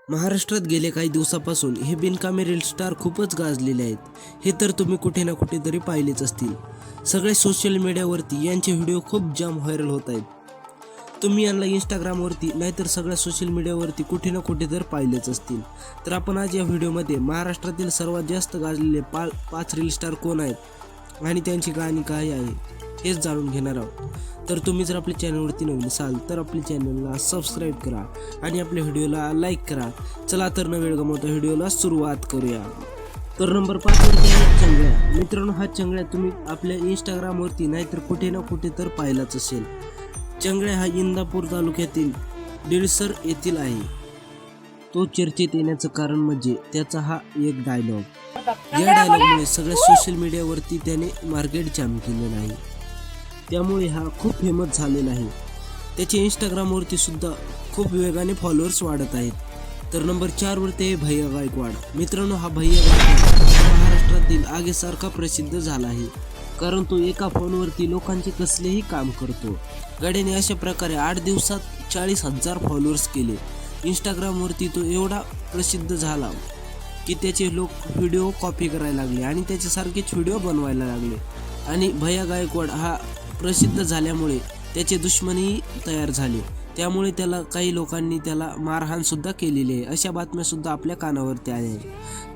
महाराष्ट्रात गेले काही दिवसापासून हे बिनकामी रील स्टार खूपच गाजलेले आहेत. हे तर तुम्ही कुठे ना कुठेतरी पाहिलेच असतील. सगळे सोशल मीडियावरती यांचे व्हिडिओ खूप जाम व्हायरल होत आहेत. तुम्ही यांना इंस्टाग्रामवरती नाहीतर सगळ्या सोशल मीडियावरती कुठे ना कुठे तर पाहिलेच असतील. तर आपण आज या व्हिडिओमध्ये महाराष्ट्रातील सर्वात जास्त गाजलेले पाच रील स्टार कोण आहेत आणि त्यांची गाणी काय आहे हेच जाणून घेणार आहोत. तर तुम्ही जर आपल्या चॅनलवरती नवीन असाल तर आपल्या चॅनलला सबस्क्राईब करा आणि आपल्या व्हिडिओला लाईक करा. चला तर न वेळ गमावता व्हिडिओला सुरुवात करूया. तर नंबर 5 वरती आहे चंगळ्या. मित्रांनो, हा चंगळ्या तुम्ही आपल्या इंस्टाग्रामवरती नाहीतर कुठे ना कुठे तर पाहिलाच असेल. चंगळ्या हा इंदापूर तालुक्यातील दिडसर येथील आहे. तो चर्चेत येण्याचं कारण म्हणजे त्याचा हा एक डायलॉग. या डायलॉगमुळे सगळ्या सोशल मीडियावरती त्याने मार्केट जाम केलेलं आहे. त्यामुळे हा खूप फेमस झालेला आहे. त्याचे इंस्टाग्रामवरती सुद्धा खूप वेगाने फॉलोअर्स वाढत आहेत. तर नंबर 4 वरती आहे भैया गायकवाड. मित्रांनो, हा भैया गायकवाड महाराष्ट्रातील आगीसारखा प्रसिद्ध झाला आहे, कारण तो एका फोनवरती लोकांचे कसलेही काम करतो. गाड्याने अशा प्रकारे 8 दिवसात 40,000 फॉलोअर्स केले. इंस्टाग्रामवरती तो एवढा प्रसिद्ध झाला की त्याचे लोक व्हिडिओ कॉपी करायला लागले आणि त्याच्यासारखेच व्हिडिओ बनवायला लागले. आणि भैया गायकवाड हा प्रसिद्ध झाल्यामुळे त्याचे दुश्मनही तयार झाले. त्यामुळे त्याला काही लोकांनी त्याला मारहाण सुद्धा केलेली आहे. अशा बातम्या सुद्धा आपल्या कानावरती आहेत.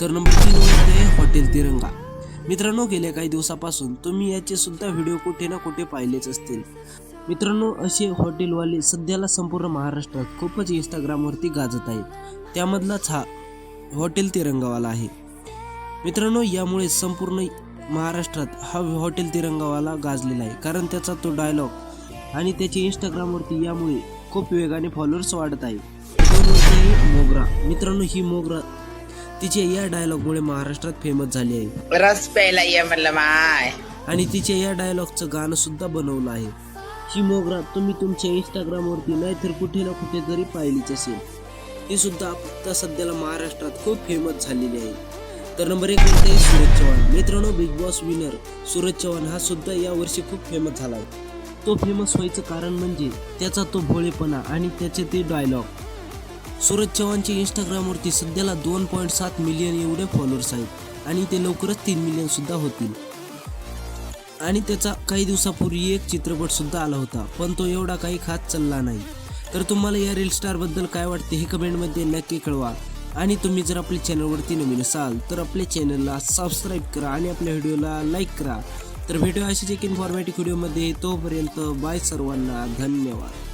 तर नंबर 3 वरती आहे हॉटेल तिरंगा. मित्रांनो, गेल्या काही दिवसापासून तुम्ही याचे सुद्धा व्हिडिओ कुठे ना कुठे पाहिलेच असतील. मित्रांनो, असे हॉटेलवाले सध्याला संपूर्ण महाराष्ट्रात खूपच इंस्टाग्रामवरती गाजत आहेत. त्यामधलाच हा हॉटेल तिरंगावाला आहे. मित्रांनो, यामुळे संपूर्ण महाराष्ट्रात हा हॉटेल तिरंगावाला गाजलेला आहे, कारण त्याचा तो डायलॉग आणि त्याचे इंस्टाग्रामवरती यामुळे खूप वेगाने फॉलोअर्स वाढत आहे. 2 वरती मोगरा. मित्रांनो, ही मोगरा तिच्या या डायलॉगमुळे महाराष्ट्रात फेमस झाली आहे. रस प्यायला ये म्हणलं माय. आणि तिच्या या डायलॉगचं गाणं सुद्धा बनवलं आहे. ही मोगरा तुम्ही तुमच्या इंस्टाग्रामवरती नाहीतर कुठे ना कुठे तरी पाहिलीच असेल. ही सुद्धा आता सध्याला महाराष्ट्रात खूप फेमस झालेली आहे. तर नंबर 1 वरती आहे सूरज चव्हाण. मित्रांनो, big boss winner Suraj Chavan हा सुद्धा यावर्षी खूप फेमस झाला आहे. तो फेमस व्हायचं कारण म्हणजे त्याचा तो भोळेपणा आणि त्याचे ते डायलॉग. सूरज चव्हाणचे इंस्टाग्रामवरती सध्याला 2.7 मिलियन एवढे फॉलोअर्स आहेत आणि ते लवकरच 3 मिलियन सुद्धा होतील. आणि त्याचा काही दिवसापूर्वी एक चित्रपट सुद्धा आला होता, पण तो एवढा काही खास चालला नाही. तर तुम्हाला या रील स्टारबद्दल काय वाटते हे कमेंटमध्ये नक्की कळवा. आणि तुम्ही जर आपल्या चॅनलवरती नवीन असाल तर आपल्या चॅनलला सबस्क्राईब करा आणि आपल्या व्हिडिओला लाईक करा. तर भेटूया अशीच एक इन्फॉर्मेटिव्ह व्हिडिओमध्ये. तोपर्यंत बाय सर्वांना, धन्यवाद.